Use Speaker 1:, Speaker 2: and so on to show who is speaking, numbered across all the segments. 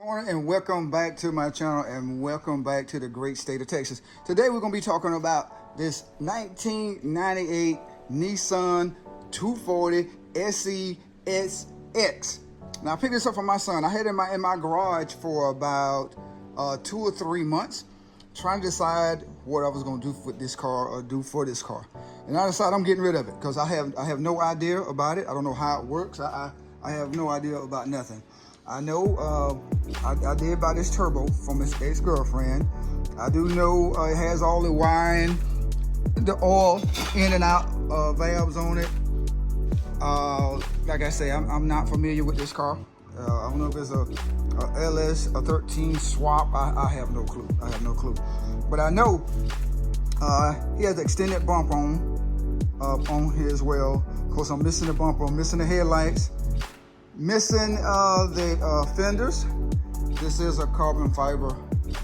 Speaker 1: Morning and welcome back to my channel and welcome back to the great state of Texas. Today we're going to be talking about this 1998 Nissan 240 SE SX. Now I picked this up for my son. I had it in my garage for about 2 or 3 months trying to decide what I was going to do with this car or do for this car. And I decided I'm getting rid of it because I have no idea about it. I don't know how it works. I have no idea about nothing. I know I did buy this turbo from his ex-girlfriend. I do know it has all the wiring, the oil in and out valves on it. Like I say, I'm not familiar with this car. I don't know if it's a LS13 swap. I have no clue. I have no clue. But I know he has an extended bumper on here as well. Of course, I'm missing the bumper. I'm missing the headlights. Missing the fenders. This is a carbon fiber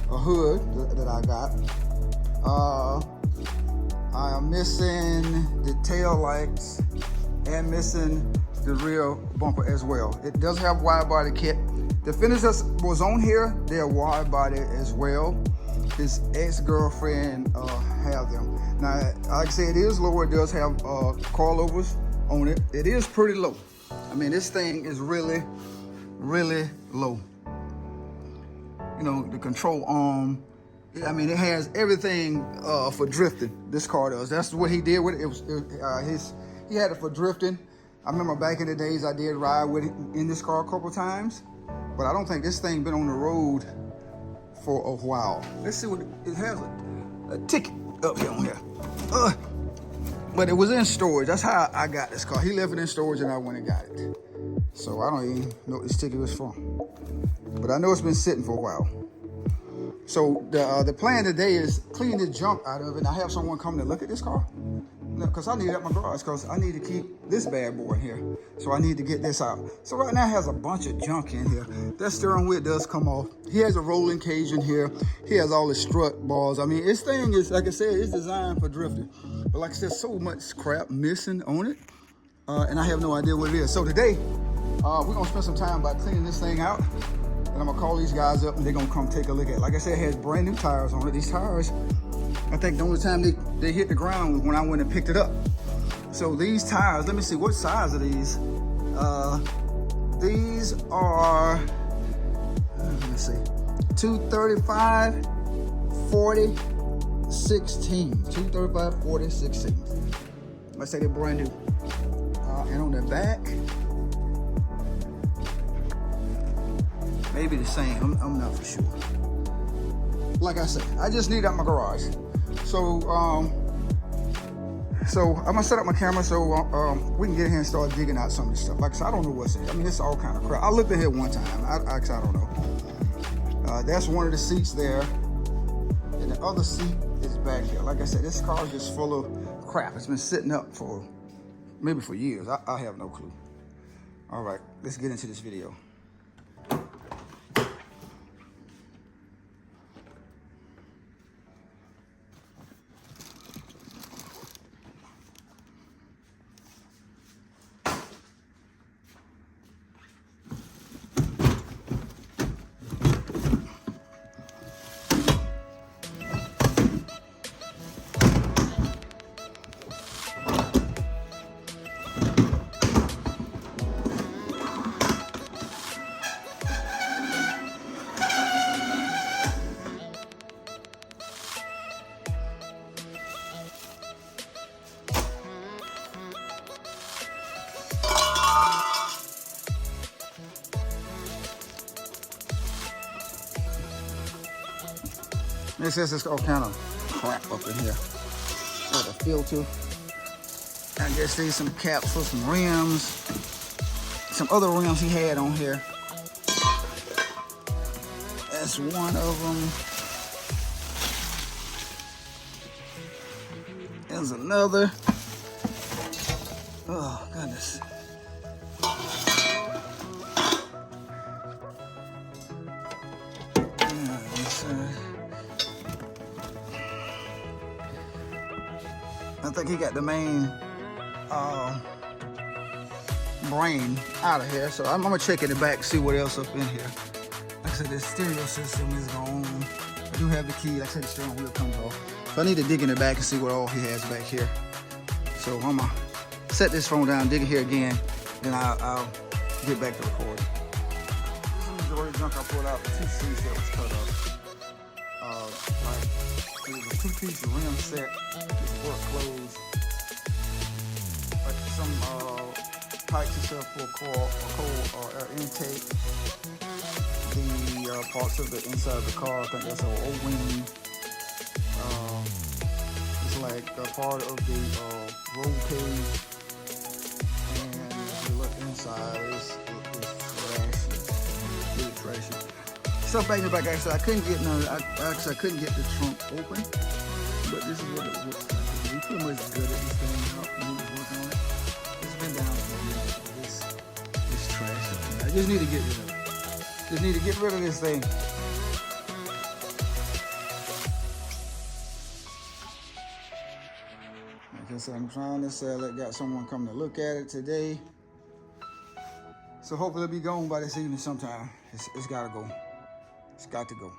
Speaker 1: hood that I got. I am missing the tail lights and missing the rear bumper as well. It does have wide body kit. The fenders that was on here, they're wide body as well. His ex-girlfriend have them. Now, like I said, it is lower. It does have coilovers on it. It is pretty low. I mean, this thing is really, really low. You know, the control arm. I mean, it has everything for drifting. This car does. That's what he did with it. He had it for drifting. I remember back in the days I did ride with it in this car a couple times, but I don't think this thing been on the road for a while. Let's see what it has. A ticket up here on here. But it was in storage. That's how I got this car. He left it in storage and I went and got it. So I don't even know what this ticket was from. But I know it's been sitting for a while. So the plan today is clean the junk out of it. And I have someone come to look at this car. Because I need it at my garage. Because I need to keep this bad boy in here. So I need to get this out. So right now it has a bunch of junk in here. That steering wheel does come off. He has a rolling cage in here. He has all the strut bars. I mean, this thing is, like I said, it's designed for drifting. But like I said, so much crap missing on it. And I have no idea what it is. So today, we're going to spend some time by cleaning this thing out. And I'm going to call these guys up and they're going to come take a look at it. Like I said, it has brand new tires on it. These tires, I think the only time they hit the ground was when I went and picked it up. So these tires, let me see, what size are these? These are, let me see, 235, 40, 16. 235, 40, 16. Let's say they're brand new. And on the back, maybe the same. I'm not for sure. Like I said, I just need it out my garage. So I'm gonna set up my camera so we can get in here and start digging out some of this stuff. Like I said, I don't know what's in it. I mean, it's all kind of crap. I looked at here one time. I don't know. That's one of the seats there, and the other seat is back here. Like I said, this car is just full of crap. It's been sitting up for maybe for years. I have no clue. All right, let's get into this video. This is all kind of crap up in here. Got a filter. I guess these some caps for some rims. Some other rims he had on here. That's one of them. There's another. Oh, goodness. I think he got the main brain out of here. So I'm gonna check in the back, see what else up in here. Like I said, the stereo system is gone. I do have the key. Like I said, the steering wheel comes off. So I need to dig in the back and see what all he has back here. So I'm gonna set this phone down, dig it here again, then I'll get back to recording. This is the majority junk I pulled out, the 2 seats that was cut up. Like, it was a 2-piece rim set with work clothes. Like some pipes and stuff for a cold air intake. The parts of the inside of the car, I think that's an O-wing. It's like a part of the roll cage, and if you look inside, it's trashy, really trashy. Stuff back in the back, actually, I couldn't get none. I couldn't get the trunk open, but this is what it looks like. We pretty much good at this thing. Working on it. It's been down for a minute. It's trashy. I just need to get rid of it. Just need to get rid of this thing. Like I said, I'm trying to sell it. Got someone come to look at it today. So hopefully it'll be gone by this evening sometime. It's gotta go. It's got to go.